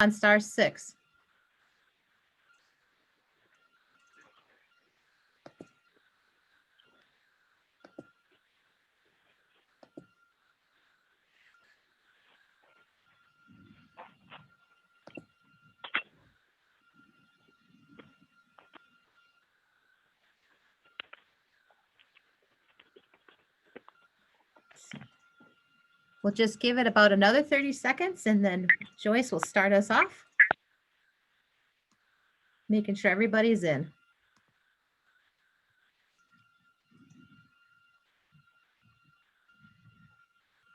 on *6. We'll just give it about another 30 seconds and then Joyce will start us off. Making sure everybody's in.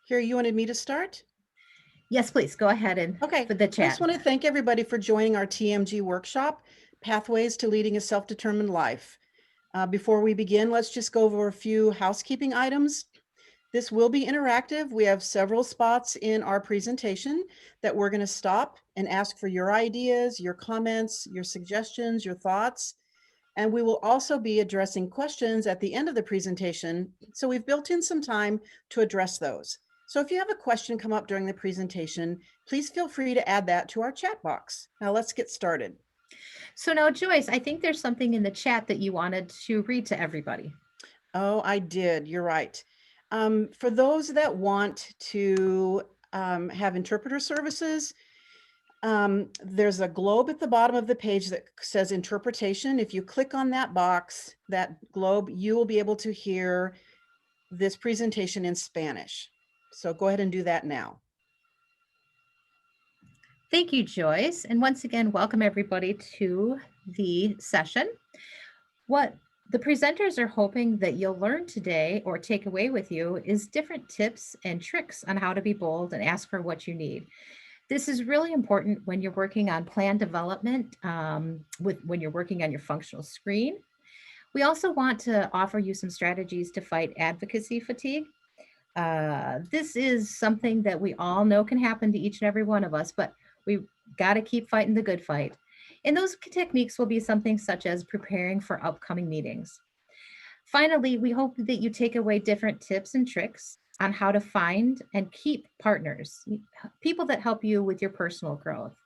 Here, you wanted me to start? Yes, please go ahead and for the chat. I just want to thank everybody for joining our TMG workshop, Pathways to Leading a Self-Determined Life. Before we begin, let's just go over a few housekeeping items. This will be interactive. We have several spots in our presentation that we're going to stop and ask for your ideas, your comments, your suggestions, your thoughts. And we will also be addressing questions at the end of the presentation. So we've built in some time to address those. So if you have a question come up during the presentation, please feel free to add that to our chat box. Now let's get started. So now, Joyce, I think there's something in the chat that you wanted to read to everybody. Oh, I did. You're right. For those that want to have interpreter services, there's a globe at the bottom of the page that says interpretation. If you click on that box, that globe, you will be able to hear this presentation in Spanish. So go ahead and do that now. Thank you, Joyce. And once again, welcome everybody to the session. What the presenters are hoping that you'll learn today or take away with you is different tips and tricks on how to be bold and ask for what you need. This is really important when you're working on plan development, when you're working on your functional screen. We also want to offer you some strategies to fight advocacy fatigue. This is something that we all know can happen to each and every one of us, but we got to keep fighting the good fight. And those techniques will be something such as preparing for upcoming meetings. Finally, we hope that you take away different tips and tricks on how to find and keep partners, people that help you with your personal growth.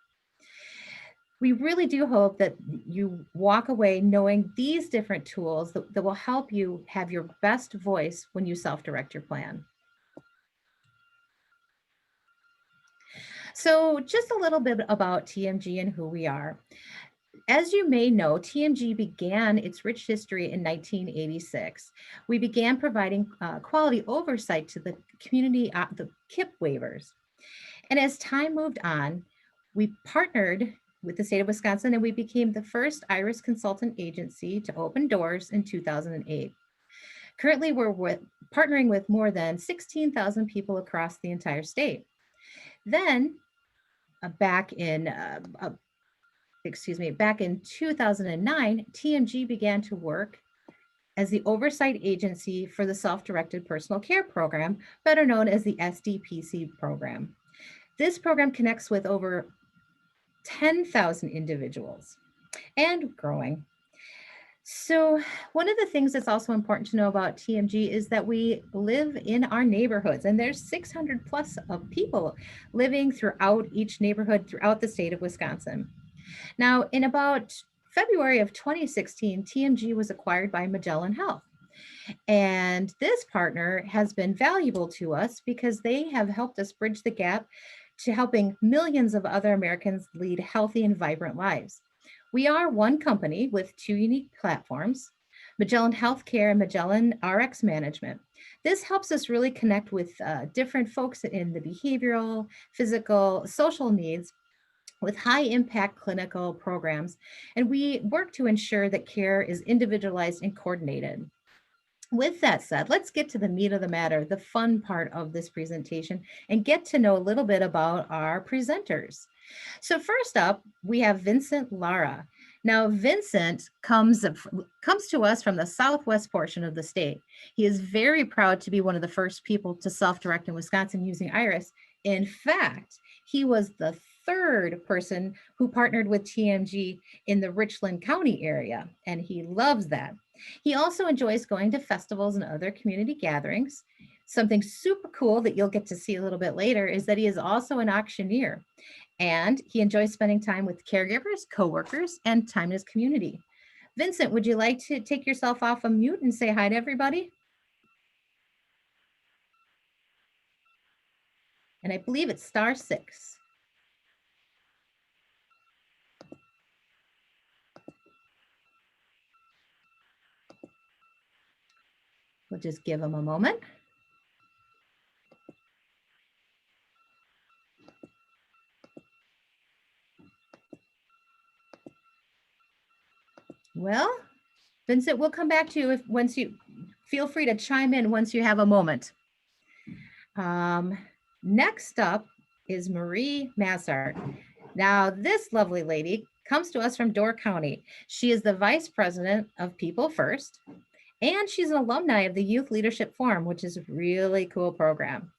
We really do hope that you walk away knowing these different tools that will help you have your best voice when you self-direct your plan. So just a little bit about TMG and who we are. As you may know, TMG began its rich history in 1986. We began providing quality oversight to the community, the KIP waivers. And as time moved on, we partnered with the state of Wisconsin and we became the first IRIS consultant agency to open doors in 2008. Currently, we're partnering with more than 16,000 people across the entire state. Then, back in 2009, TMG began to work as the oversight agency for the Self-Directed Personal Care Program, better known as the SDPC program. This program connects with over 10,000 individuals and growing. So one of the things that's also important to know about TMG is that we live in our neighborhoods, and there's 600 plus of people living throughout each neighborhood throughout the state of Wisconsin. Now, in about February of 2016, TMG was acquired by Magellan Health. And this partner has been valuable to us because they have helped us bridge the gap to helping millions of other Americans lead healthy and vibrant lives. We are one company with two unique platforms, Magellan Healthcare and Magellan RX Management. This helps us really connect with different folks in the behavioral, physical, social needs with high impact clinical programs. And we work to ensure that care is individualized and coordinated. With that said, let's get to the meat of the matter, the fun part of this presentation, and get to know a little bit about our presenters. So first up, we have Vincent Lara. Now, Vincent comes to us from the southwest portion of the state. He is very proud to be one of the first people to self-direct in Wisconsin using IRIS. In fact, he was the third person who partnered with TMG in the Richland County area, and he loves that. He also enjoys going to festivals and other community gatherings. Something super cool that you'll get to see a little bit later is that he is also an auctioneer. And he enjoys spending time with caregivers, coworkers, and time in his community. Vincent, would you like to take yourself off of mute and say hi to everybody? And I believe it's *6. We'll just give him a moment. Well, Vincent, we'll come back to you once you feel free to chime in once you have a moment. Next up is Marie Massart. Now, this lovely lady comes to us from Door County. She is the Vice President of People First, and she's an alumni of the Youth Leadership Forum, which is a really cool program.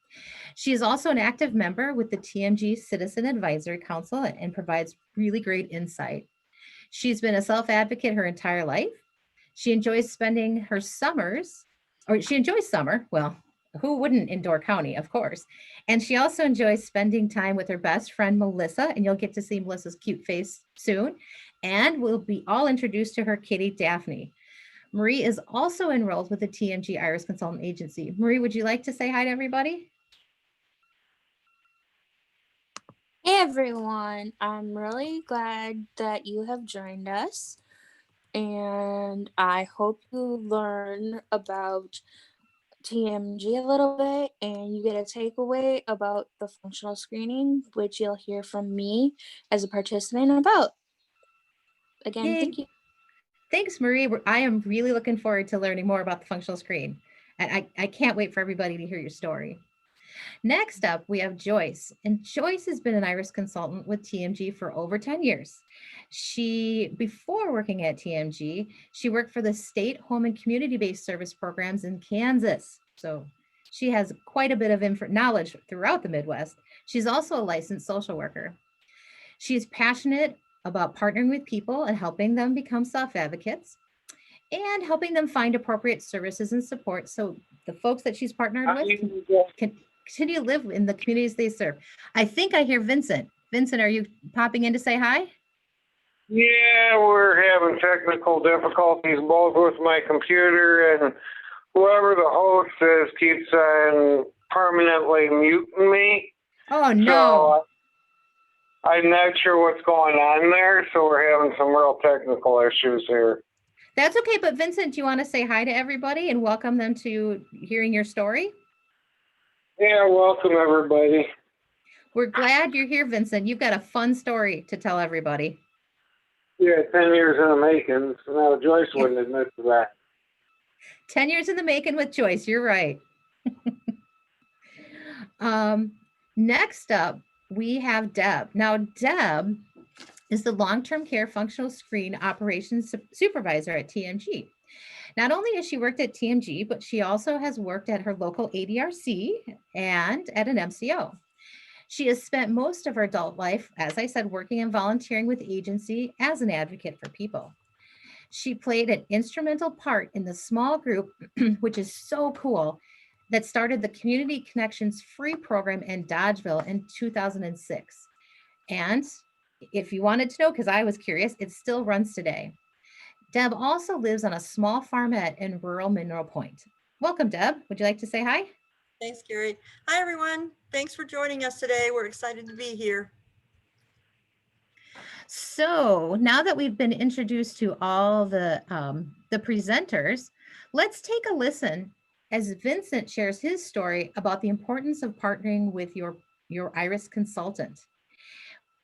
She is also an active member with the TMG Citizen Advisory Council and provides really great insight. She's been a self-advocate her entire life. She enjoys spending her summers, or she enjoys summer. Well, who wouldn't in Door County, of course. And she also enjoys spending time with her best friend, Melissa, and you'll get to see Melissa's cute face soon. And we'll be all introduced to her kitty, Daphne. Marie is also enrolled with the TMG Iris Consultant Agency. Marie, would you like to say hi to everybody? Hey everyone, I'm really glad that you have joined us, and I hope you learn about TMG a little bit and you get a takeaway about the functional screening, which you'll hear from me as a participant about. Again, Yay. thank you. Thanks, Marie. I am really looking forward to learning more about the functional screen. And I can't wait for everybody to hear your story. Next up, we have Joyce. And Joyce has been an Iris consultant with TMG for over 10 years. Before working at TMG, she worked for the state home and community-based service programs in Kansas. So she has quite a bit of knowledge throughout the Midwest. She's also a licensed social worker. She's passionate about partnering with people and helping them become self-advocates and helping them find appropriate services and support so the folks that she's partnered with can continue to live in the communities they serve. I think I hear Vincent. Vincent, are you popping in to say hi? Yeah, we're having technical difficulties both with my computer and whoever the host is keeps on permanently muting me. Oh, no. So I'm not sure what's going on there, so we're having some real technical issues here. That's okay, but Vincent, do you want to say hi to everybody and welcome them to hearing your story? Yeah, welcome everybody. We're glad you're here, Vincent. You've got a fun story to tell everybody. Yeah, 10 years in the making. So now Joyce wouldn't admit to that. 10 years in the making with Joyce. You're right. Next up, we have Deb. Now, Deb is the long-term care functional screen operations supervisor at TMG. Not only has she worked at TMG, but she also has worked at her local ADRC and at an MCO. She has spent most of her adult life, as I said, working and volunteering with agency as an advocate for people. She played an instrumental part in the small group, which is so cool, that started the Community Connections free program in Dodgeville in 2006. And if you wanted to know, because I was curious, it still runs today. Deb also lives on a small farmette in rural Mineral Point. Welcome, Deb. Would you like to say hi? Thanks, Gary. Hi, everyone. Thanks for joining us today. We're excited to be here. So now that we've been introduced to all the presenters, let's take a listen as Vincent shares his story about the importance of partnering with your Iris consultant.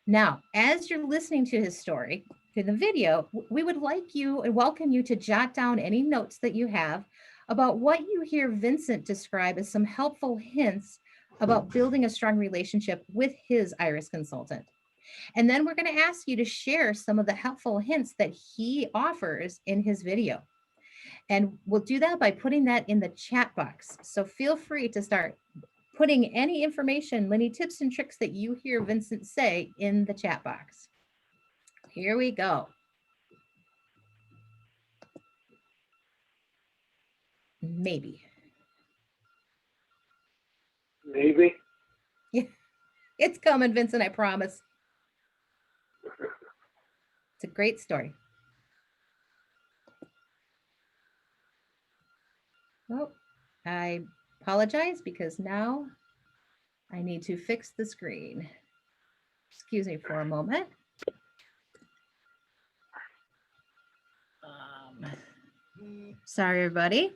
Now, as you're listening to his story through the video, we would like you and welcome you to jot down any notes that you have about what you hear Vincent describe as some helpful hints about building a strong relationship with his Iris consultant. And then we're going to ask you to share some of the helpful hints that he offers in his video. And we'll do that by putting that in the chat box. So feel free to start putting any information, any tips and tricks that you hear Vincent say in the chat box. Here we go. Maybe. Maybe. Yeah, it's coming, Vincent, I promise. It's a great story. Oh, I apologize because now I need to fix the screen. Excuse me for a moment. Sorry, everybody.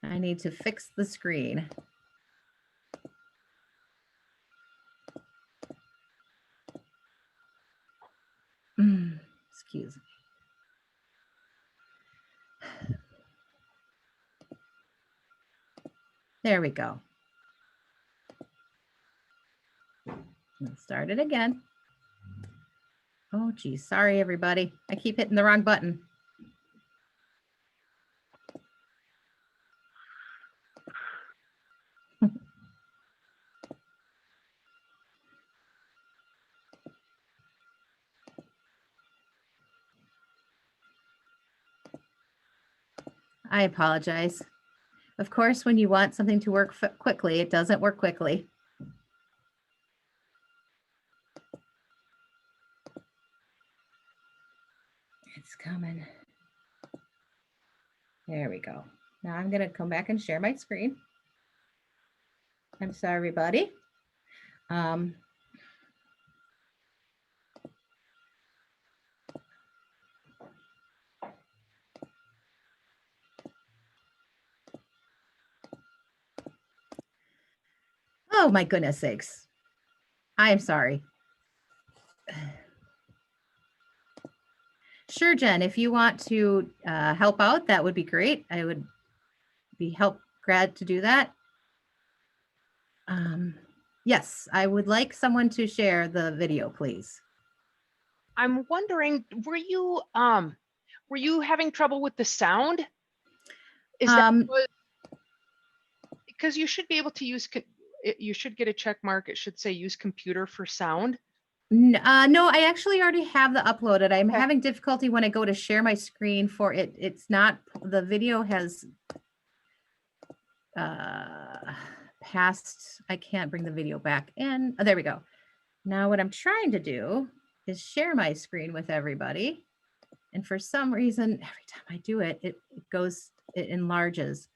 I need to fix the screen. Excuse me. There we go. Let's start it again. Oh, geez. Sorry, everybody. I keep hitting the wrong button. I apologize. Of course, when you want something to work quickly, it doesn't work quickly. It's coming. There we go. Now I'm going to come back and share my screen. I'm sorry, everybody. Oh, my goodness sakes. I am sorry. Sure, Jen, if you want to help out, that would be great. I would be glad to do that. Yes, I would like someone to share the video, please. I'm wondering, were you having trouble with the sound? Is that because you should be able to use, you should get a check mark. It should say use computer for sound. No, I actually already have the uploaded. I'm having difficulty when I go to share my screen for it. It's not, the video has passed. I can't bring the video back in. Oh, there we go. Now what I'm trying to do is share my screen with everybody. And for some reason, every time I do it, it enlarges.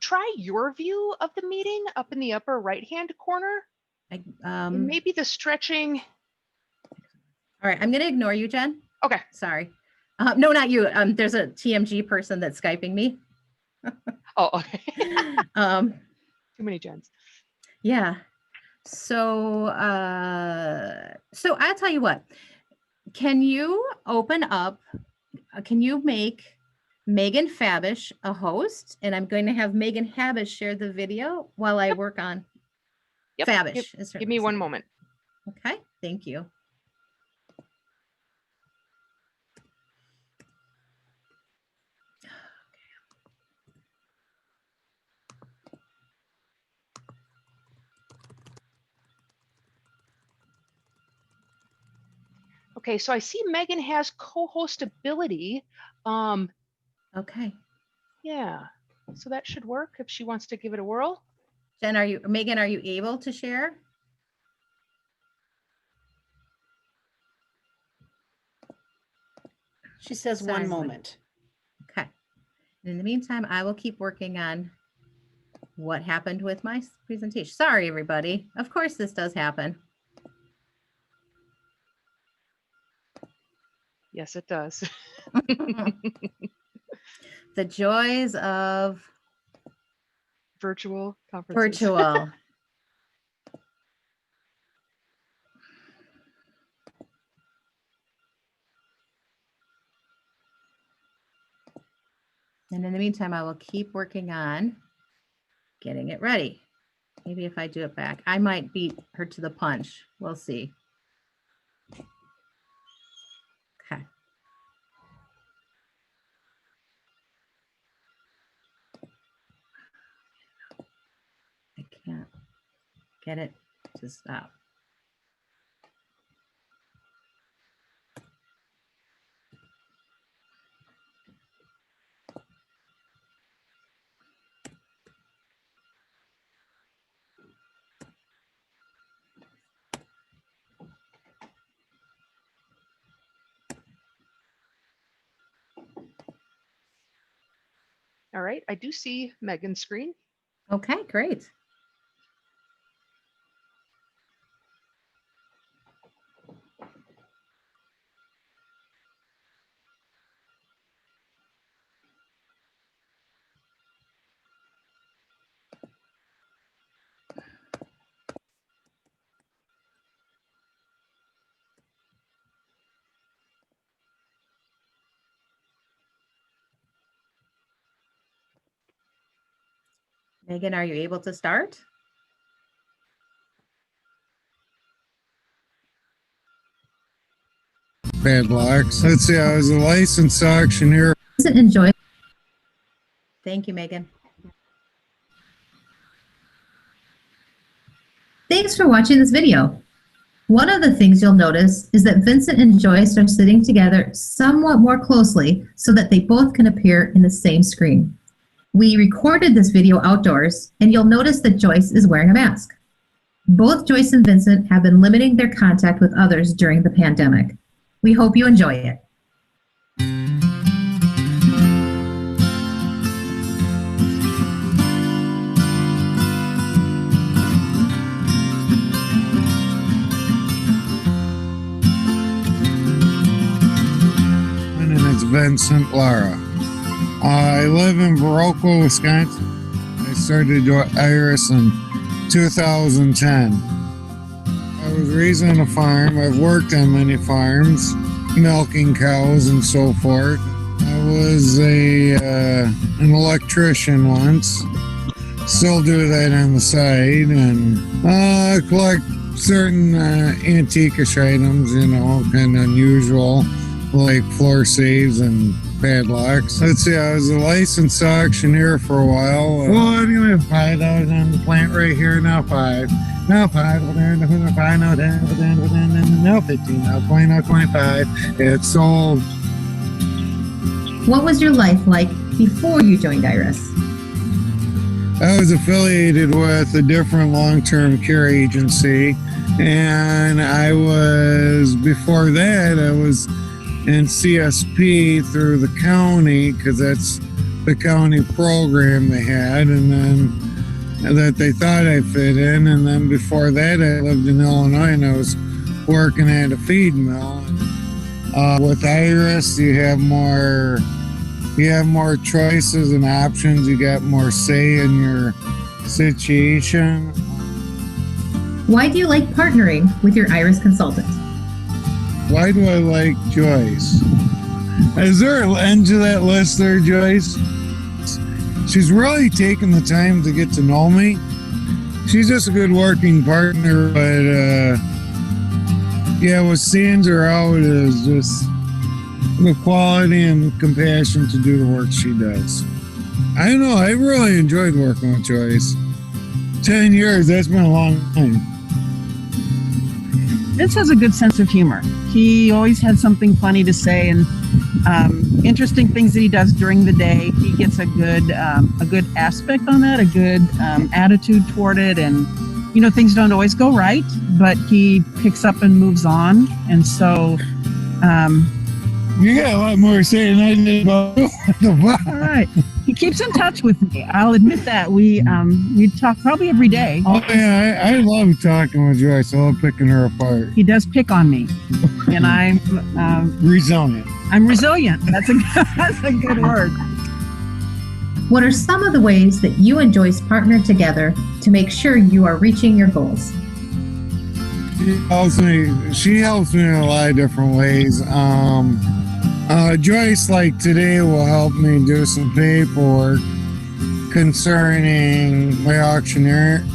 Try your view of the meeting up in the upper right-hand corner. Maybe the stretching. All right, I'm going to ignore you, Jen. Okay. Sorry. No, not you. There's a TMG person that's Skyping me. Oh, okay. Too many Jens. Yeah. So I'll tell you what. Can you open up? Can you make Megan Fabish a host? And I'm going to have Megan Fabish share the video while I work on Fabish. Give me one moment. Okay. Thank you. Okay, so I see Megan has co-host ability. Okay. Yeah, so that should work if she wants to give it a whirl. Jen, Megan, are you able to share? She says Sorry, one moment. Okay. In the meantime, I will keep working on what happened with my presentation. Sorry, everybody. Of course, this does happen. Yes, it does. The joys of virtual conferences. Virtual. And in the meantime, I will keep working on getting it ready. Maybe if I do it back, I might beat her to the punch. We'll see. Okay. I can't get it to stop. All right, I do see Megan's screen. Okay, great. Megan, are you able to start? Padlocks. Let's see, I was a licensed auctioneer. Enjoy. Thank you, Megan. Thanks for watching this video. One of the things you'll notice is that Vincent and Joyce are sitting together somewhat more closely so that they both can appear in the same screen. We recorded this video outdoors, and you'll notice that Joyce is wearing a mask. Both Joyce and Vincent have been limiting their contact with others during the pandemic. We hope you enjoy it. And it's Vincent Lara. I live in Baroque, Wisconsin. I started Iris in 2010. I was raised on a farm. I've worked on many farms, milking cows and so forth. I was an electrician once. Still do that on the side, and collect certain antiquish items, you know, kind of unusual, like floor saves and padlocks. Let's see, I was a licensed auctioneer for a while. Well, anyway, $5 on the plant right here, now 5. Now 5, now 5, now 10, now 15, now 20, now 25. It's sold. What was your life like before you joined Iris? I was affiliated with a different long-term care agency, and before that, I was in CSP through the county, because that's the county program they had, and then that they thought I fit in. And then before that, I lived in Illinois, and I was working at a feed mill. With Iris, you have more choices and options. You got more say in your situation. Why do you like partnering with your Iris consultant? Why do I like Joyce? Is there an end to that list there, Joyce? She's really taken the time to get to know me. She's just a good working partner, but yeah, what stands her out is just the quality and compassion to do the work she does. I don't know, I really enjoyed working with Joyce. 10 years, that's been a long time. Vince has a good sense of humor. He always had something funny to say, and interesting things that he does during the day. He gets a good aspect on that, a good attitude toward it, and you know, things don't always go right, but he picks up and moves on. And so you got a lot more to say than I did about all right. He keeps in touch with me. I'll admit that. We talk probably every day. Oh yeah, I love talking with Joyce. I love picking her apart. He does pick on me, and I'm Resilient. I'm resilient. That's a good word. What are some of the ways that you and Joyce partner together to make sure you are reaching your goals? She helps me in a lot of different ways. Joyce, like today, will help me do some paperwork concerning my auctioneers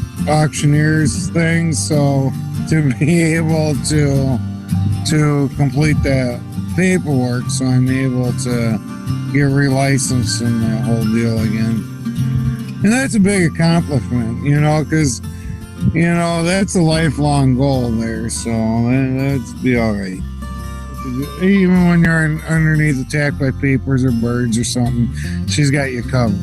things. So to be able to complete that paperwork, so I'm able to get relicensed and that whole deal again. And that's a big accomplishment, you know, because, you know, that's a lifelong goal there. So that's be all right. Even when you're underneath attack by papers or birds or something, she's got you covered.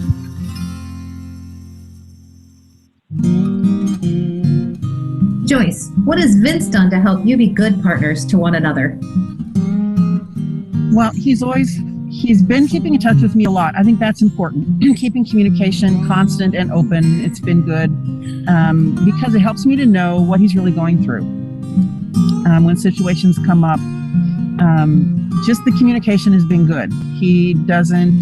Joyce, what has Vince done to help you be good partners to one another? Well, he's always He's been keeping in touch with me a lot. I think that's important. Keeping communication constant and open. It's been good because it helps me to know what he's really going through. When situations come up, just the communication has been good. He doesn't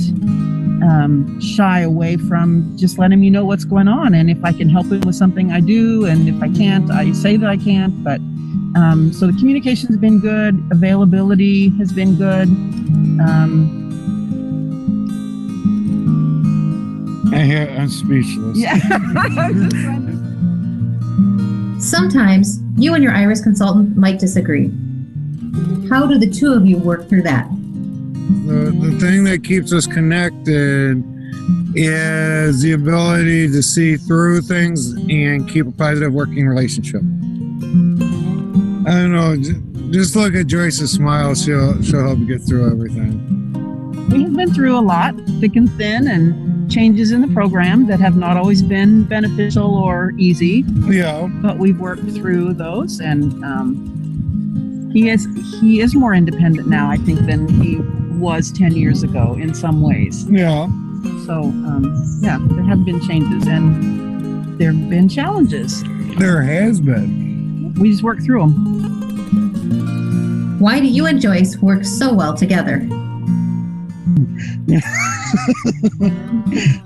shy away from just letting me know what's going on. And if I can help him with something, I do. And if I can't, I say that I can't. But so the communication has been good. Availability has been good. I'm speechless. Yeah. Sometimes you and your IRIS consultant might disagree. How do the two of you work through that? The thing that keeps us connected is the ability to see through things and keep a positive working relationship. I don't know, just look at Joyce's smile. She'll help you get through everything. We have been through a lot, thick and thin, and changes in the program that have not always been beneficial or easy. Yeah. But we've worked through those, and he is more independent now, I think, than he was 10 years ago in some ways. Yeah. So, yeah, there have been changes, and there have been challenges. There has been. We just work through them. Why do you and Joyce work so well together?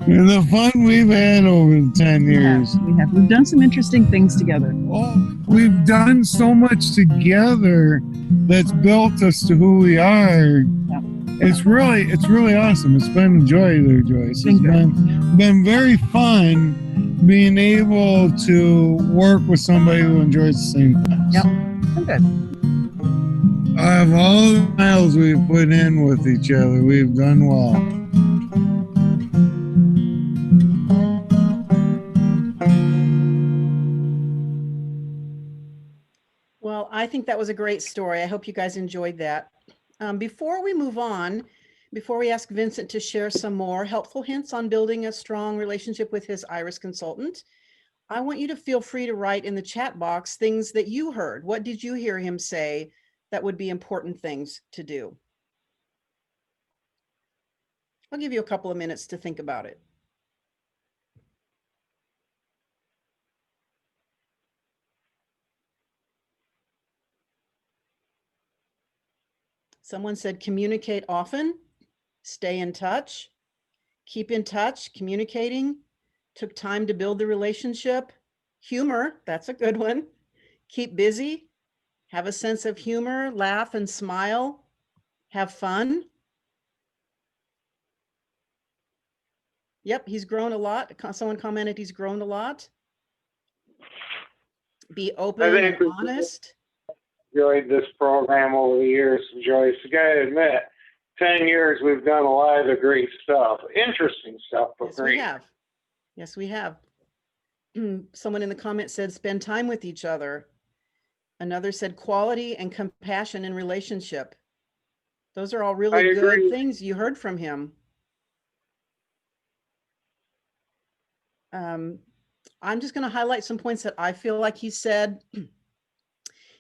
The fun we've had over the 10 years. We have. We've done some interesting things together. Oh, we've done so much together that's built us to who we are. Yeah. It's really awesome. It's been a joy there, Joyce. It's been very fun being able to work with somebody who enjoys the same things. Yep. I'm good. Of all the miles we've put in with each other, we've done well. Well, I think that was a great story. I hope you guys enjoyed that. Before we move on, before we ask Vincent to share some more helpful hints on building a strong relationship with his IRIS consultant, I want you to feel free to write in the chat box things that you heard. What did you hear him say that would be important things to do? I'll give you a couple of minutes to think about it. Someone said communicate often, stay in touch, keep in touch, communicating, took time to build the relationship, humor, that's a good one, keep busy, have a sense of humor, laugh and smile, have fun. Yep, he's grown a lot. Someone commented he's grown a lot. Be open and honest. Enjoyed this program over the years, Joyce. I gotta admit, 10 years we've done a lot of great stuff, interesting stuff, but Yes, great. we have. Yes, we have. Someone in the comments said spend time with each other. Another said quality and compassion in relationship. Those are all really good things you heard from him. I'm just going to highlight some points that I feel like he said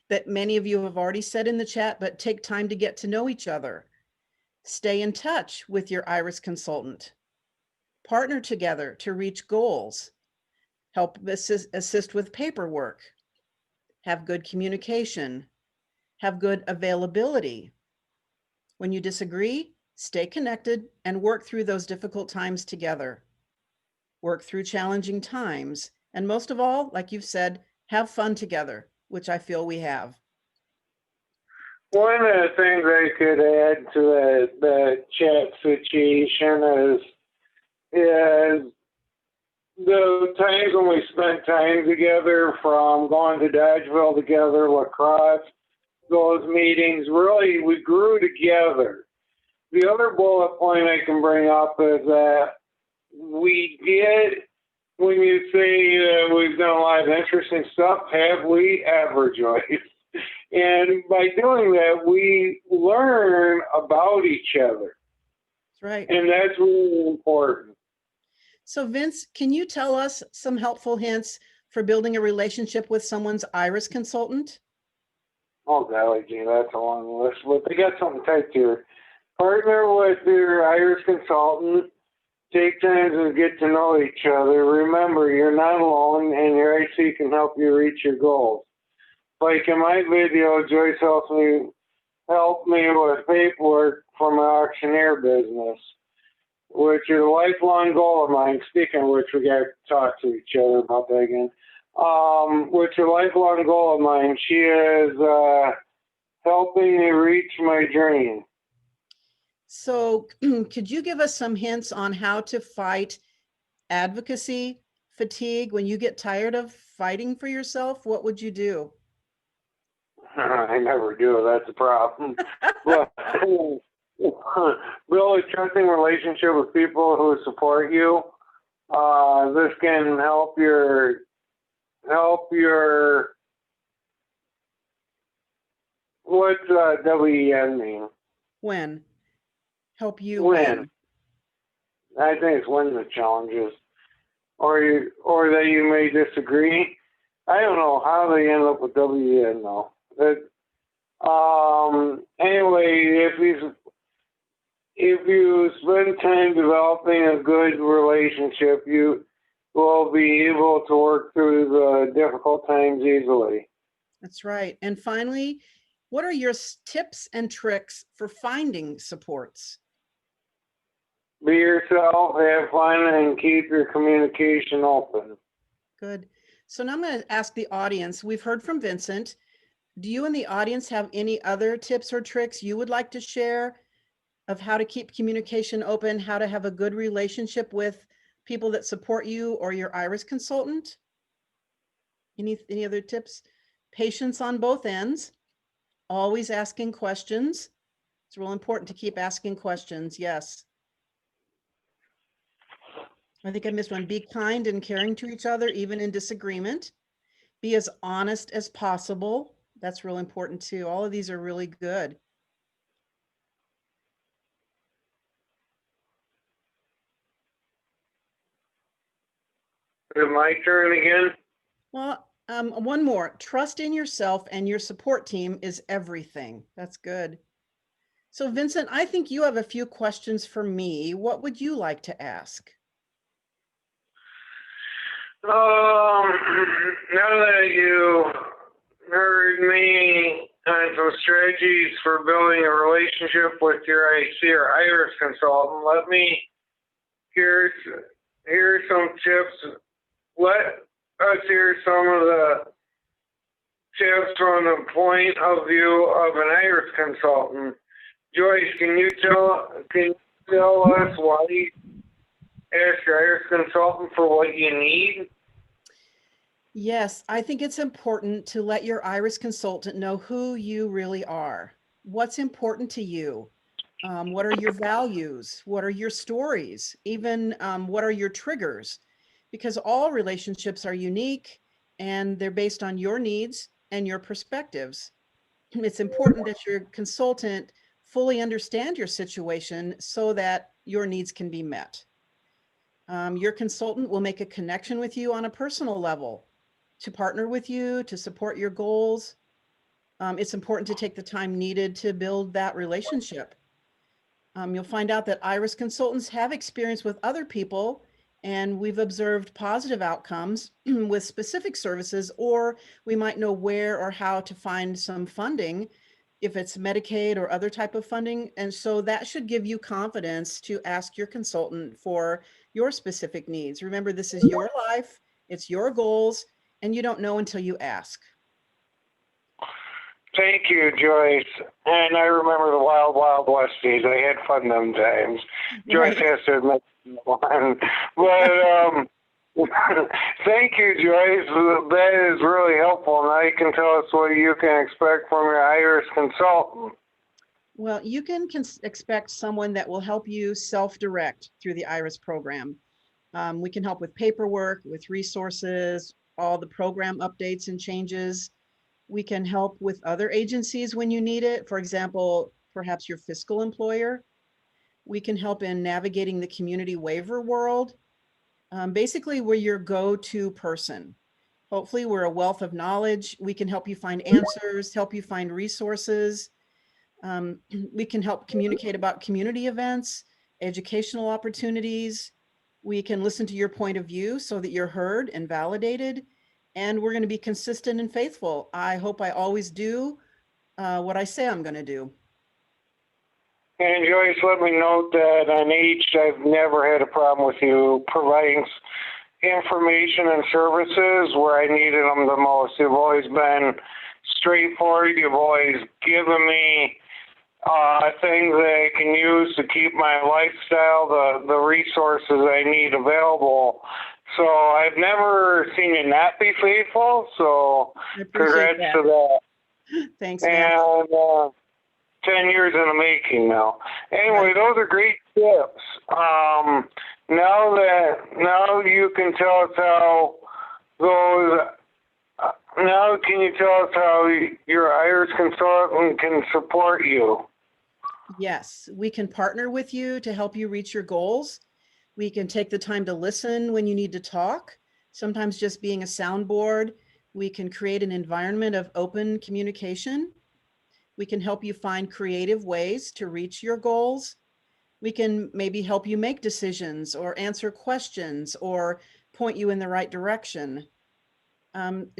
that many of you have already said in the chat, but take time to get to know each other. Stay in touch with your IRIS consultant. Partner together to reach goals. Help assist with paperwork. Have good communication. Have good availability. When you disagree, stay connected and work through those difficult times together. Work through challenging times. And most of all, like you've said, have fun together, which I feel we have. One of the things I could add to the chat situation is the times when we spent time together, from going to Dodgeville together, lacrosse, those meetings, really, we grew together. The other bullet point I can bring up is that we did, when you say we've done a lot of interesting stuff, have we ever, Joyce? And by doing that, we learn about each other. That's right. And that's really important. So Vince, can you tell us some helpful hints for building a relationship with someone's IRIS consultant? Oh, golly gee, that's a long list. But they got something typed here. Partner with your Irish consultant. Take time to get to know each other. Remember, you're not alone, and your IC can help you reach your goals. Like in my video, Joyce helped me with paperwork for my auctioneer business, which is a lifelong goal of mine. Speaking of which, we got to talk to each other about that again. Which is a lifelong goal of mine. She is helping me reach my dream. So could you give us some hints on how to fight advocacy fatigue when you get tired of fighting for yourself? What would you do? I never do. That's a problem. But build a trusting relationship with people who support you. This can help your what's WEN mean? When? Help you Win. I think it's win the challenges, or that you may disagree. I don't know how they end up with WEN though. Anyway, if you spend time developing a good relationship, you will be able to work through the difficult times easily. That's right. And finally, what are your tips and tricks for finding supports? Be yourself, have fun, and keep your communication open. Good. So now I'm going to ask the audience. We've heard from Vincent. Do you in the audience have any other tips or tricks you would like to share of how to keep communication open, how to have a good relationship with people that support you or your IRIS consultant? Any other tips? Patience on both ends. Always asking questions. It's real important to keep asking questions. Yes. I think I missed one. Be kind and caring to each other, even in disagreement. Be as honest as possible. That's real important too. All of these are really good. Is it my turn again? Well, one more. Trust in yourself and your support team is everything. That's good. So Vincent, I think you have a few questions for me. What would you like to ask? Now that you heard me on some strategies for building a relationship with your IC or IRIS consultant, let me hear some tips. Let us hear some of the tips from the point of view of an IRIS consultant. Joyce, can you tell us why you ask your IRIS consultant for what you need? Yes, I think it's important to let your IRIS consultant know who you really are. What's important to you? What are your values? What are your stories? Even what are your triggers? Because all relationships are unique and they're based on your needs and your perspectives. It's important that your consultant fully understand your situation so that your needs can be met. Your consultant will make a connection with you on a personal level to partner with you, to support your goals. It's important to take the time needed to build that relationship. You'll find out that IRIS consultants have experience with other people, and we've observed positive outcomes with specific services, or we might know where or how to find some funding if it's Medicaid or other type of funding. And so that should give you confidence to ask your consultant for your specific needs. Remember, this is your life, it's your goals, and you don't know until you ask. Thank you, Joyce. And I remember the Wild Wild West days. I had fun them times. Joyce has to admit one. But thank you, Joyce. That is really helpful. Now you can tell us what you can expect from your IRIS consultant. Well, you can expect someone that will help you self-direct through the IRIS program. We can help with paperwork, with resources, all the program updates and changes. We can help with other agencies when you need it. For example, perhaps your fiscal employer. We can help in navigating the community waiver world. Basically, we're your go-to person. Hopefully, we're a wealth of knowledge. We can help you find answers, help you find resources. We can help communicate about community events, educational opportunities. We can listen to your point of view so that you're heard and validated. And we're going to be consistent and faithful. I hope I always do what I say I'm going to do. And Joyce, let me note that on each, I've never had a problem with you providing information and services where I needed them the most. You've always been straightforward. You've always given me things that I can use to keep my lifestyle, the resources I need available. So I've never seen you not be faithful. So I appreciate congrats that. to that. Thanks, man. And 10 years in the making now. Anyway, those are great tips. Now you can tell us how those. Now can you tell us how your IRIS consultant can support you? Yes, we can partner with you to help you reach your goals. We can take the time to listen when you need to talk. Sometimes just being a soundboard. We can create an environment of open communication. We can help you find creative ways to reach your goals. We can maybe help you make decisions or answer questions or point you in the right direction.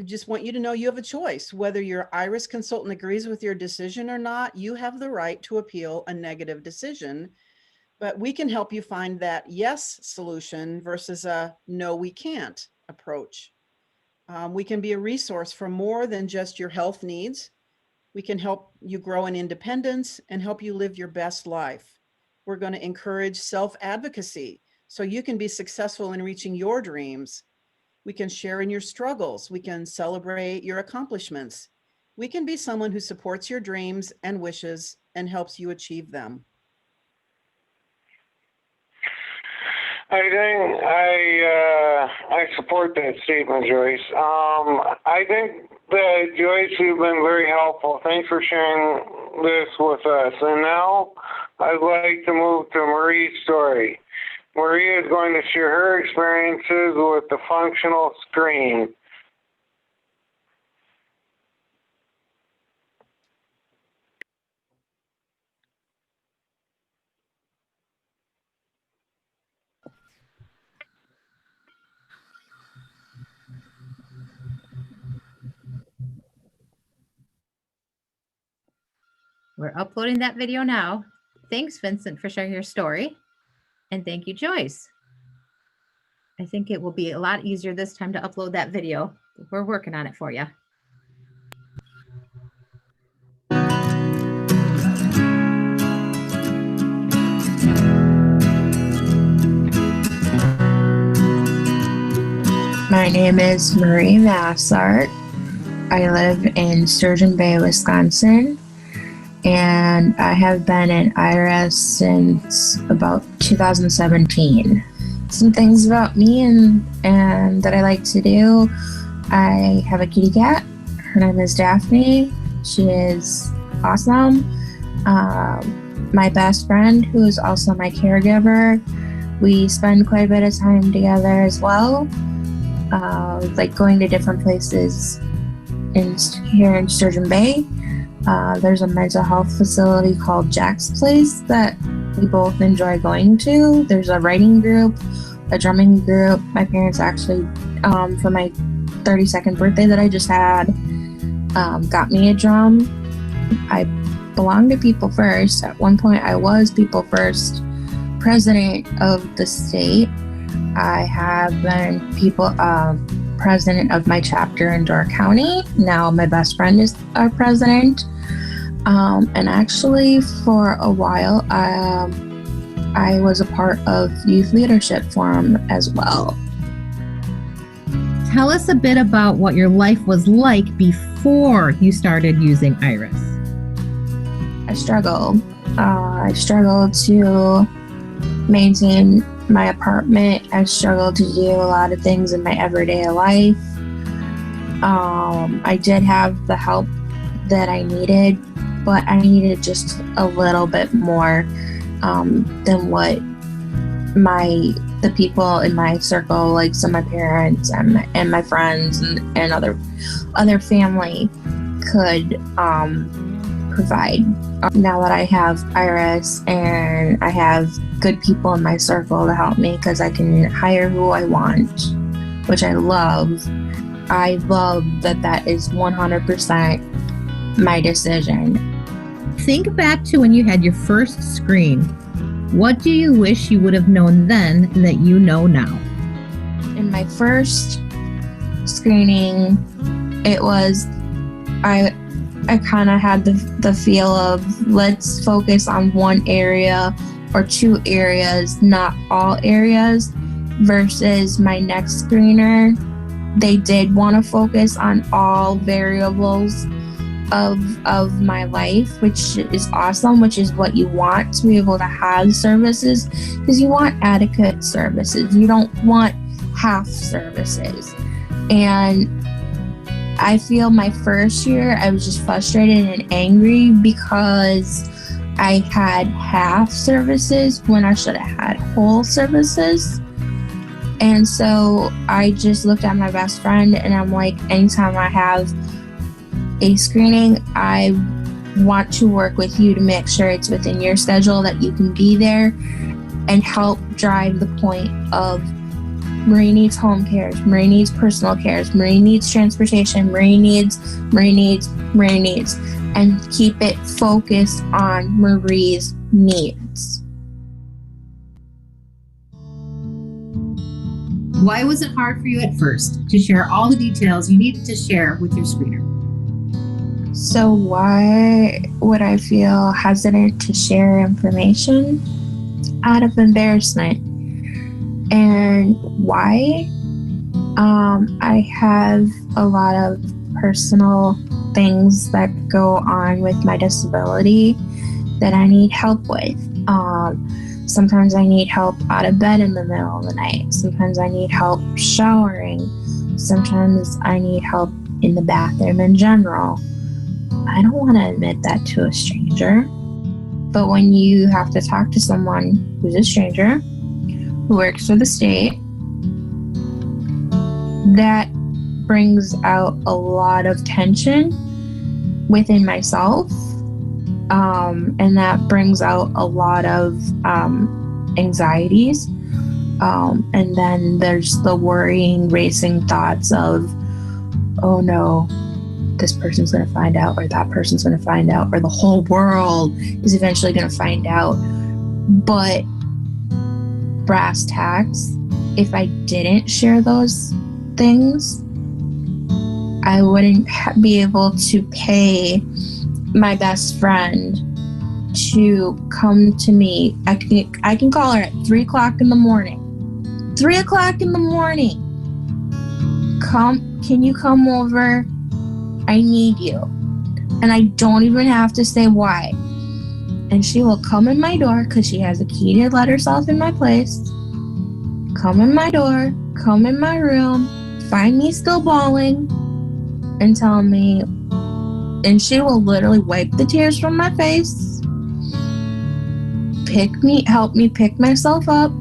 Just want you to know you have a choice. Whether your IRIS consultant agrees with your decision or not, you have the right to appeal a negative decision. But we can help you find that yes solution versus a no, we can't approach. We can be a resource for more than just your health needs. We can help you grow in independence and help you live your best life. We're going to encourage self-advocacy so you can be successful in reaching your dreams. We can share in your struggles. We can celebrate your accomplishments. We can be someone who supports your dreams and wishes and helps you achieve them. I think I support that statement, Joyce. I think that, Joyce, you've been very helpful. Thanks for sharing this with us. And now I'd like to move to Marie's story. Maria is going to share her experiences with the functional screen. We're uploading that video now. Thanks, Vincent, for sharing your story. And thank you, Joyce. I think it will be a lot easier this time to upload that video. We're working on it for you. My name is Marie Massart. I live in Sturgeon Bay, Wisconsin, and I have been in IRS since about 2017. Some things about me and that I like to do. I have a kitty cat. Her name is Daphne. She is awesome. My best friend, who is also my caregiver, we spend quite a bit of time together as well. Like going to different places here in Sturgeon Bay. There's a mental health facility called Jack's Place that we both enjoy going to. There's a writing group, a drumming group. My parents actually, for my 32nd birthday that I just had, got me a drum. I belong to People First. At one point, I was People First president of the state. I have been president of my chapter in Door County. Now my best friend is our president. And actually for a while, I was a part of Youth Leadership Forum as well. Tell us a bit about what your life was like before you started using IRIS. I struggled. I struggled to maintain my apartment. I struggled to do a lot of things in my everyday life. I did have the help that I needed, but I needed just a little bit more than what the people in my circle, like some of my parents and my friends and other family could provide. Now that I have Iris and I have good people in my circle to help me because I can hire who I want, which I love. I love that is 100% my decision. Think back to when you had your first screen. What do you wish you would have known then that you know now? In my first screening, it was, I kind of had the feel of let's focus on one area or two areas, not all areas, versus my next screener. They did want to focus on all variables of my life, which is awesome, which is what you want to be able to have services, because you want adequate services. You don't want half services. And I feel my first year, I was just frustrated and angry because I had half services when I should have had whole services. And so I just looked at my best friend and I'm like, anytime I have a screening, I want to work with you to make sure it's within your schedule, that you can be there and help drive the point of Marie needs home cares, Marie needs personal cares, Marie needs transportation, Marie needs, and keep it focused on Marie's needs. Why was it hard for you at first to share all the details you needed to share with your screener? So why would I feel hesitant to share information? Out of embarrassment. And why? I have a lot of personal things that go on with my disability that I need help with. Sometimes I need help out of bed in the middle of the night. Sometimes I need help showering. Sometimes I need help in the bathroom in general. I don't want to admit that to a stranger. But when you have to talk to someone who's a stranger, who works for the state, that brings out a lot of tension within myself. And that brings out a lot of anxieties. And then there's the worrying, racing thoughts of, oh no, this person's going to find out, or that person's going to find out, or the whole world is eventually going to find out. But brass tacks, if I didn't share those things, I wouldn't be able to pay my best friend to come to me. I can call her at 3 o'clock in the morning. 3 o'clock in the morning. Can you come over? I need you. And I don't even have to say why. And she will come in my door because she has a key to let herself in my place. Come in my door, come in my room, find me still bawling, and tell me, and she will literally wipe the tears from my face, help me pick myself up,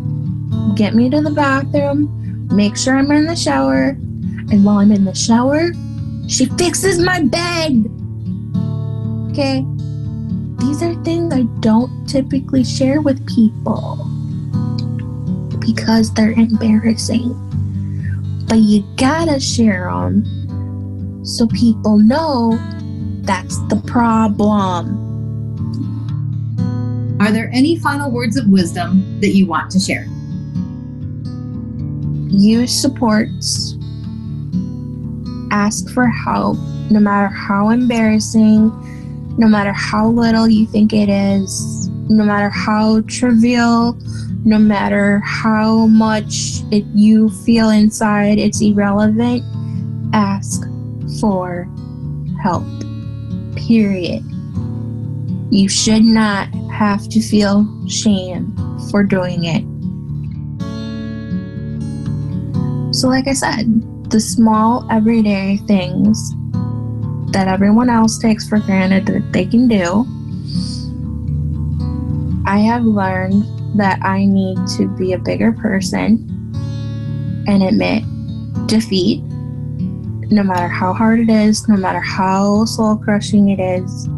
get me to the bathroom, make sure I'm in the shower, and while I'm in the shower, she fixes my bed. Okay? These are things I don't typically share with people because they're embarrassing. But you gotta share them so people know that's the problem. Are there any final words of wisdom that you want to share? Use supports. Ask for help, no matter how embarrassing, no matter how little you think it is, no matter how trivial, no matter how much you feel inside it's irrelevant. Ask for help. Period. You should not have to feel shame for doing it. So like I said, the small everyday things that everyone else takes for granted that they can do, I have learned that I need to be a bigger person and admit defeat, no matter how hard it is, no matter how soul crushing it is,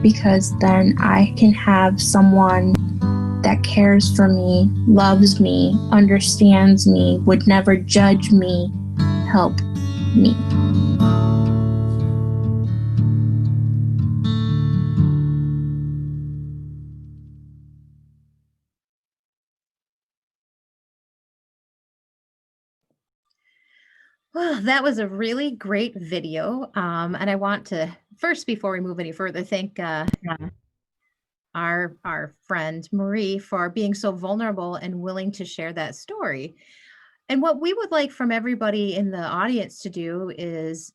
because then I can have someone that cares for me, loves me, understands me, would never judge me, help me. Well, that was a really great video. And I want to first, before we move any further, thank our friend Marie for being so vulnerable and willing to share that story. And what we would like from everybody in the audience to do is,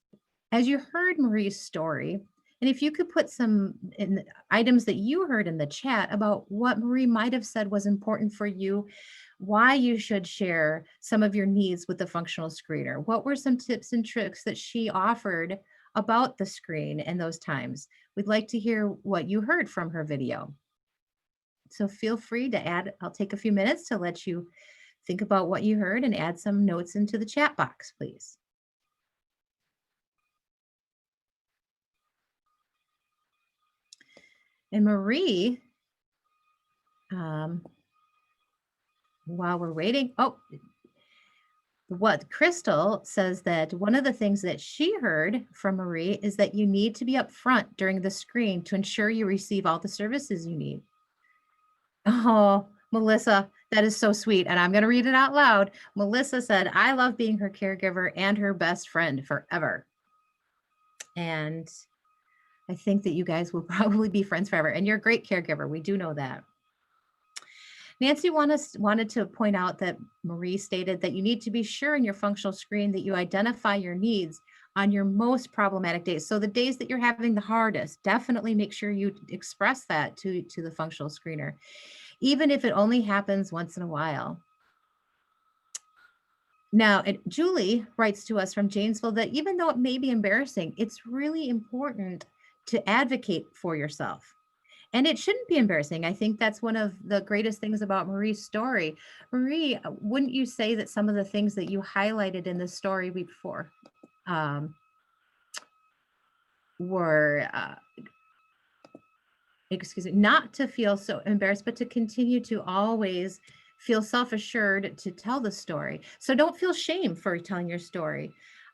as you heard Marie's story, and if you could put some items that you heard in the chat about what Marie might have said was important for you, why you should share some of your needs with the functional screener. What were some tips and tricks that she offered about the screen in those times? We'd like to hear what you heard from her video. So feel free to add, I'll take a few minutes to let you think about what you heard and add some notes into the chat box, please. And Marie, while we're waiting, what Crystal says that one of the things that she heard from Marie is that you need to be upfront during the screen to ensure you receive all the services you need. Oh, Melissa, that is so sweet. And I'm going to read it out loud. Melissa said, I love being her caregiver and her best friend forever. And I think that you guys will probably be friends forever. And you're a great caregiver. We do know that. Nancy wanted to point out that Marie stated that you need to be sure in your functional screen that you identify your needs on your most problematic days. So the days that you're having the hardest, definitely make sure you express that to the functional screener, even if it only happens once in a while. Now, Julie writes to us from Janesville that even though it may be embarrassing, it's really important to advocate for yourself. And it shouldn't be embarrassing. I think that's one of the greatest things about Marie's story. Marie, wouldn't you say that some of the things that you highlighted in the story before were, excuse me, not to feel so embarrassed, but to continue to always feel self-assured to tell the story. So don't feel shame for telling your story.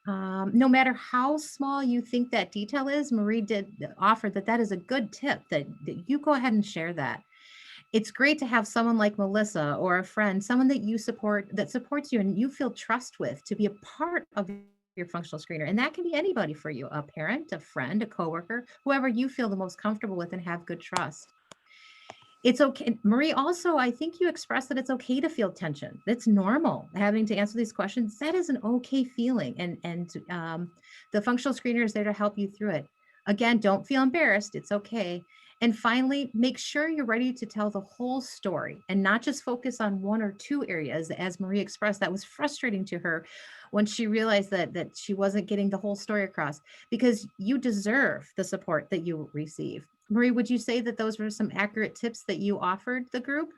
No matter how small you think that detail is, Marie did offer that is a good tip, that you go ahead and share that. It's great to have someone like Melissa or a friend, someone that you support, that supports you and you feel trust with, to be a part of your functional screener. And that can be anybody for you, a parent, a friend, a coworker, whoever you feel the most comfortable with and have good trust. It's okay. Marie, also, I think you expressed that it's okay to feel tension. It's normal having to answer these questions. That is an okay feeling. And the functional screener is there to help you through it. Again, don't feel embarrassed. It's okay. And finally, make sure you're ready to tell the whole story and not just focus on one or two areas. As Marie expressed, that was frustrating to her when she realized that she wasn't getting the whole story across, because you deserve the support that you receive. Marie, would you say that those were some accurate tips that you offered the group?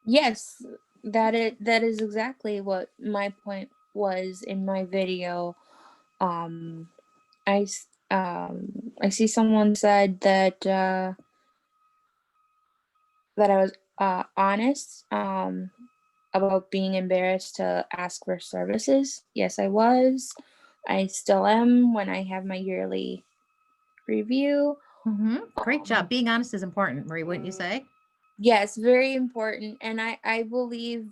Yes, that is exactly what my point was in my video. I see someone said that that I was honest about being embarrassed to ask for services. Yes, I was. I still am when I have my yearly review. Great job. Being honest is important, Marie, wouldn't you say? Yes, very important. And I believe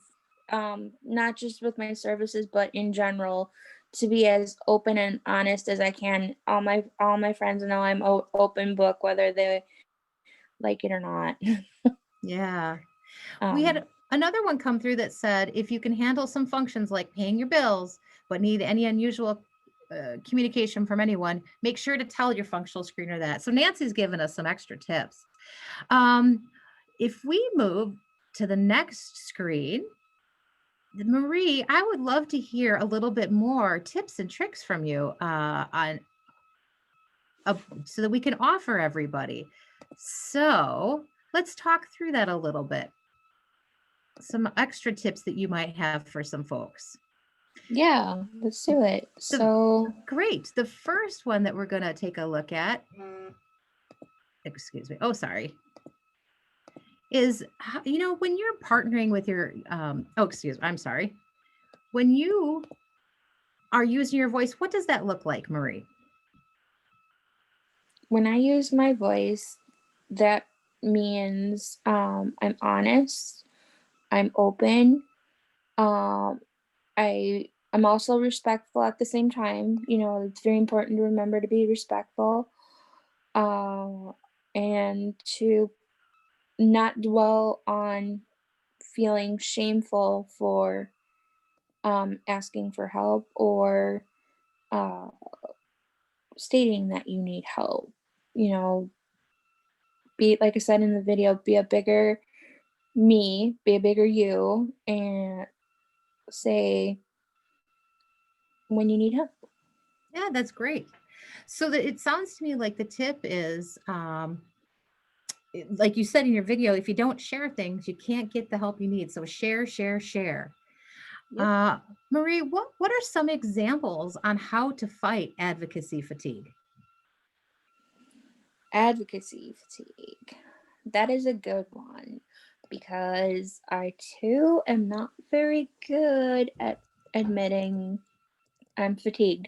not just with my services, but in general, to be as open and honest as I can. All my friends know I'm open book, whether they like it or not. Yeah. We had another one come through that said, if you can handle some functions like paying your bills, but need any unusual communication from anyone, make sure to tell your functional screener that. So Nancy's given us some extra tips. If we move to the next screen, Marie, I would love to hear a little bit more tips and tricks from you so that we can offer everybody. So let's talk through that a little bit. Some extra tips that you might have for some folks. Yeah, let's do it. So great. The first one that we're going to take a look at excuse me. Oh, sorry. Is, when you're partnering with your, I'm sorry. When you are using your voice, what does that look like, Marie? When I use my voice, that means I'm honest, I'm open, I'm also respectful at the same time. It's very important to remember to be respectful, and to not dwell on feeling shameful for asking for help or uh, stating that you need help. You know, be like I said in the video, be a bigger me, be a bigger you, and say when you need help. Yeah, that's great. So that it sounds to me like the tip is, like you said in your video, if you don't share things, you can't get the help you need. So share, share, share. Yep. Marie, what are some examples on how to fight advocacy fatigue? Advocacy fatigue. That is a good one because I too am not very good at admitting I'm fatigued.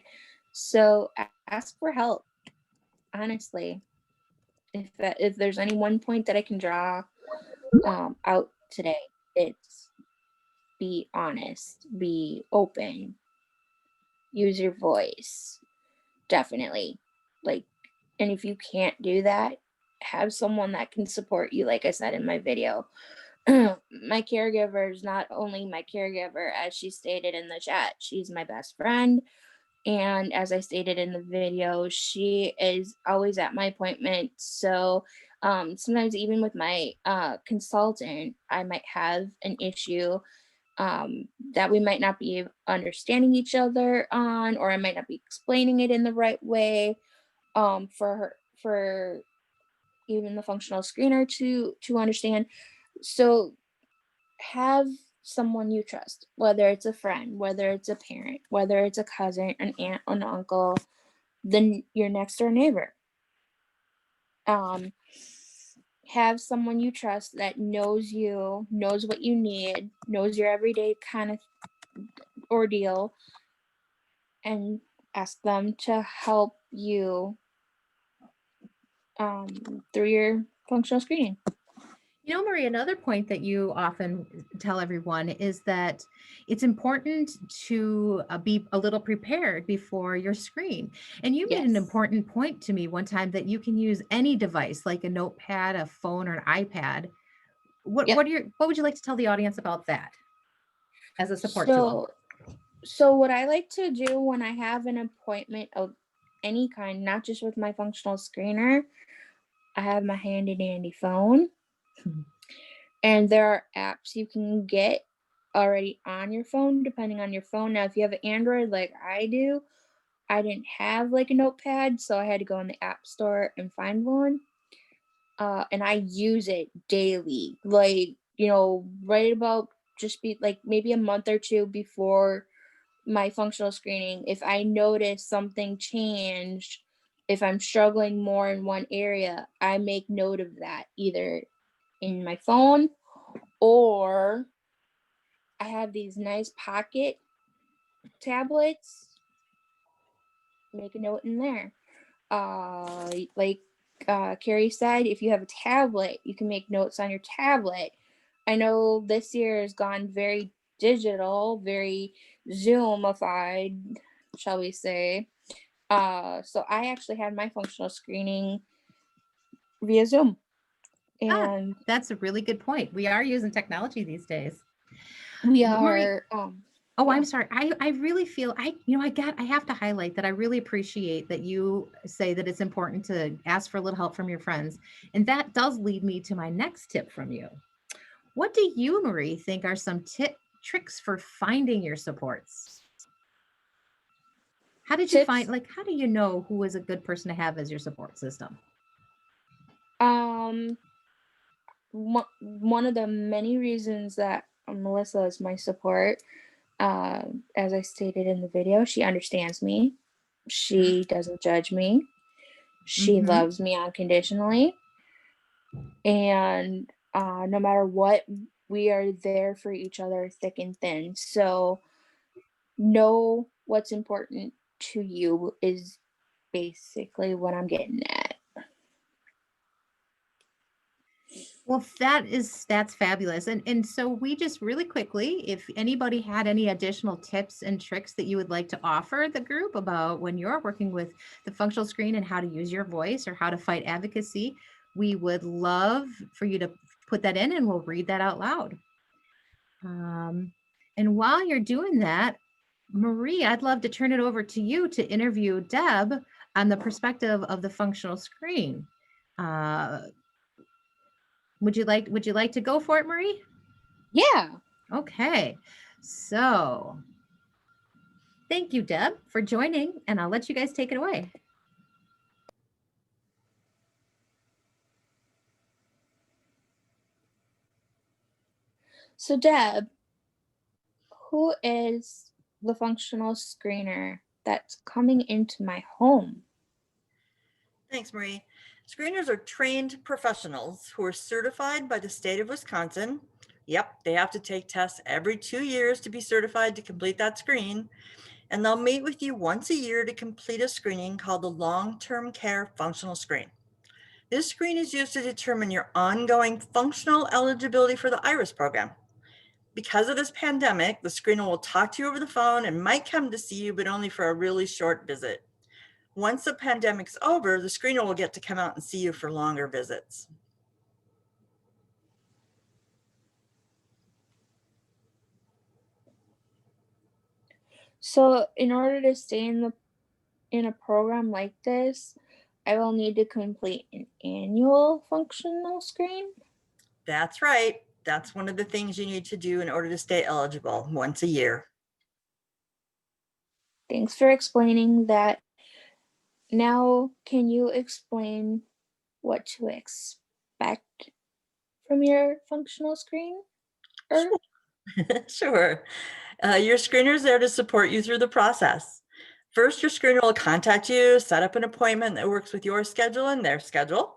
So ask for help. Honestly, if there's any one point that I can draw out today, it's be honest, be open, use your voice. Definitely. Like, and if you can't do that, have someone that can support you, like I said in my video. My caregiver is not only my caregiver, as she stated in the chat, she's my best friend. And as I stated in the video, she is always at my appointment. So sometimes even with my consultant, I might have an issue that we might not be understanding each other on, or I might not be explaining it in the right way for even the functional screener to understand. So have someone you trust, whether it's a friend, whether it's a parent, whether it's a cousin, an aunt, an uncle, then your next door neighbor. Have someone you trust that knows you, knows what you need, knows your everyday kind of ordeal, and ask them to help you through your functional screening. Marie, another point that you often tell everyone is that it's important to be a little prepared before your screen. And you made an Yes. important point to me one time that you can use any device like a notepad, a phone, or an iPad. What Yep. what would you like to tell the audience about that as a support tool? So what I like to do when I have an appointment of any kind, not just with my functional screener, I have my handy dandy phone. And there are apps you can get already on your phone, depending on your phone. Now, if you have an Android like I do, I didn't have like a notepad, so I had to go in the app store and find one. And I use it daily, like, right about just be like maybe a month or two before my functional screening. If I notice something changed, if I'm struggling more in one area, I make note of that either in my phone, or I have these nice pocket tablets, make a note in there. Like Carrie said, if you have a tablet, you can make notes on your tablet. I know this year has gone very digital, very Zoomified, shall we say. So I actually had my functional screening via Zoom. And That's a really good point. We are using technology these days. we Marie, are Oh, I'm sorry. I really feel I have to highlight that I really appreciate that you say that it's important to ask for a little help from your friends. And that does lead me to my next tip from you. What do you, Marie, think are some tricks for finding your supports? How did you tips. how do you know who is a good person to have as your support system? One of the many reasons that Melissa is my support, as I stated in the video, she understands me. She doesn't judge me. She Mhm. loves me unconditionally. And no matter what, we are there for each other thick and thin. So know what's important to you is basically what I'm getting at. Well, that's fabulous. And so we just really quickly, if anybody had any additional tips and tricks that you would like to offer the group about when you're working with the functional screen and how to use your voice or how to fight advocacy, we would love for you to put that in and we'll read that out loud. And while you're doing that, Marie, I'd love to turn it over to you to interview Deb on the perspective of the functional screen. Would you like to go for it, Marie? Yeah. Okay. So thank you, Deb, for joining, and I'll let you guys take it away. So Deb, who is the functional screener that's coming into my home? Thanks, Marie. Screeners are trained professionals who are certified by the state of Wisconsin. Yep, they have to take tests every 2 years to be certified to complete that screen. And they'll meet with you once a year to complete a screening called the Long-Term Care Functional Screen. This screen is used to determine your ongoing functional eligibility for the IRIS program. Because of this pandemic, the screener will talk to you over the phone and might come to see you, but only for a really short visit. Once the pandemic's over, the screener will get to come out and see you for longer visits. So in order to stay in a program like this, I will need to complete an annual functional screen. That's right. That's one of the things you need to do in order to stay eligible, once a year. Thanks for explaining that. Now, can you explain what to expect from your functional screen? Sure. Your screener is there to support you through the process. First, your screener will contact you, set up an appointment that works with your schedule and their schedule.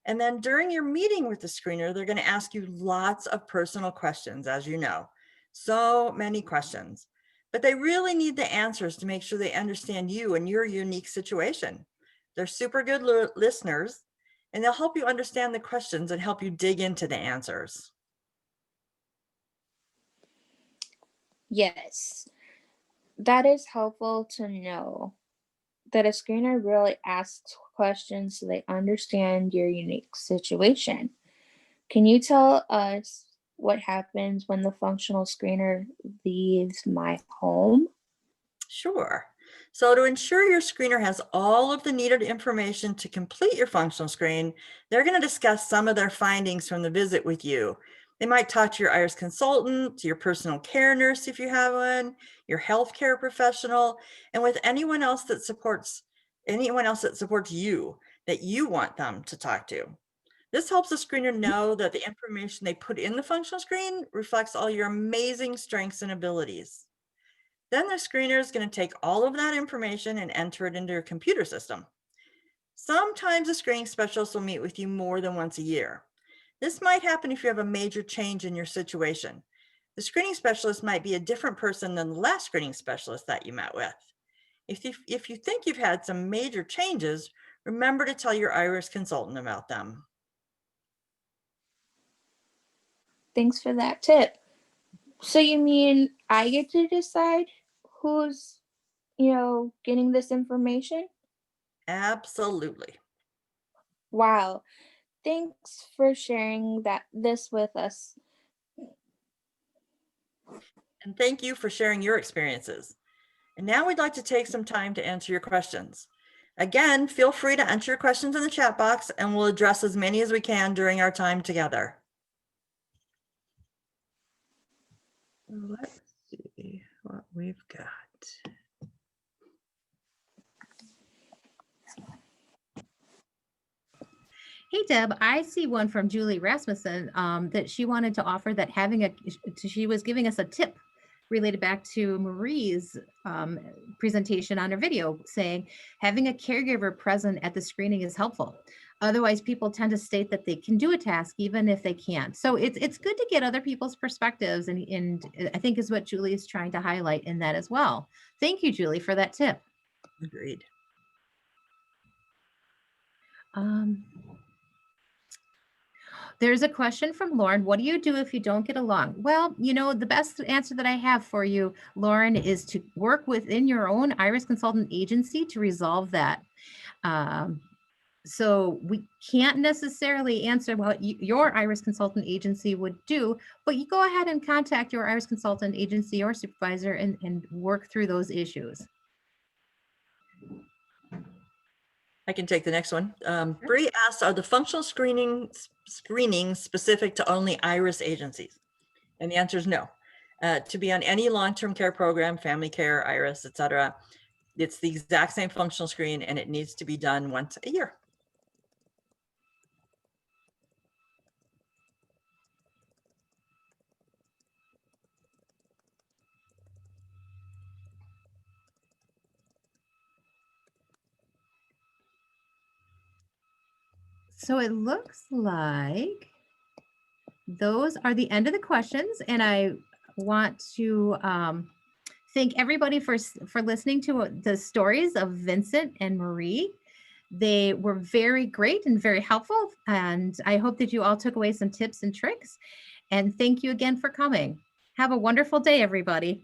And then during your meeting with the screener, they're going to ask you lots of personal questions, as you know. So many questions. But they really need the answers to make sure they understand you and your unique situation. They're super good listeners, and they'll help you understand the questions and help you dig into the answers. Yes, that is helpful to know that a screener really asks questions so they understand your unique situation. Can you tell us what happens when the functional screener leaves my home? Sure. So to ensure your screener has all of the needed information to complete your functional screen, they're going to discuss some of their findings from the visit with you. They might talk to your IRIS consultant, to your personal care nurse if you have one, your healthcare professional, and with anyone else that supports you that you want them to talk to. This helps the screener know that the information they put in the functional screen reflects all your amazing strengths and abilities. Then the screener is going to take all of that information and enter it into your computer system. Sometimes a screening specialist will meet with you more than once a year. This might happen if you have a major change in your situation. The screening specialist might be a different person than the last screening specialist that you met with. If you think you've had some major changes, remember to tell your IRIS consultant about them. Thanks for that tip. So you mean I get to decide who's, getting this information? Absolutely. Wow. Thanks for sharing this with us. And thank you for sharing your experiences. And now we'd like to take some time to answer your questions. Again, feel free to enter your questions in the chat box and we'll address as many as we can during our time together. Let's see what we've got. Hey, Deb, I see one from Julie Rasmussen that she wanted to offer that she was giving us a tip related back to Marie's presentation on her video saying having a caregiver present at the screening is helpful. Otherwise, people tend to state that they can do a task even if they can't. So it's good to get other people's perspectives, and I think is what Julie is trying to highlight in that as well. Thank you, Julie, for that tip. Agreed. There's a question from Lauren. What do you do if you don't get along? Well, you know, the best answer that I have for you, Lauren, is to work within your own Iris consultant agency to resolve that. So we can't necessarily answer what your Iris consultant agency would do, but you go ahead and contact your Iris consultant agency or supervisor and work through those issues. I can take the next one. Bree asked, are the functional screenings specific to only Iris agencies? And the answer is no. To be on any long-term care program, family care, Iris, etc., it's the exact same functional screen, and it needs to be done once a year. So it looks like those are the end of the questions, and I want to thank everybody for listening to the stories of Vincent and Marie. They were very great and very helpful, and I hope that you all took away some tips and tricks. And thank you again for coming. Have a wonderful day, everybody.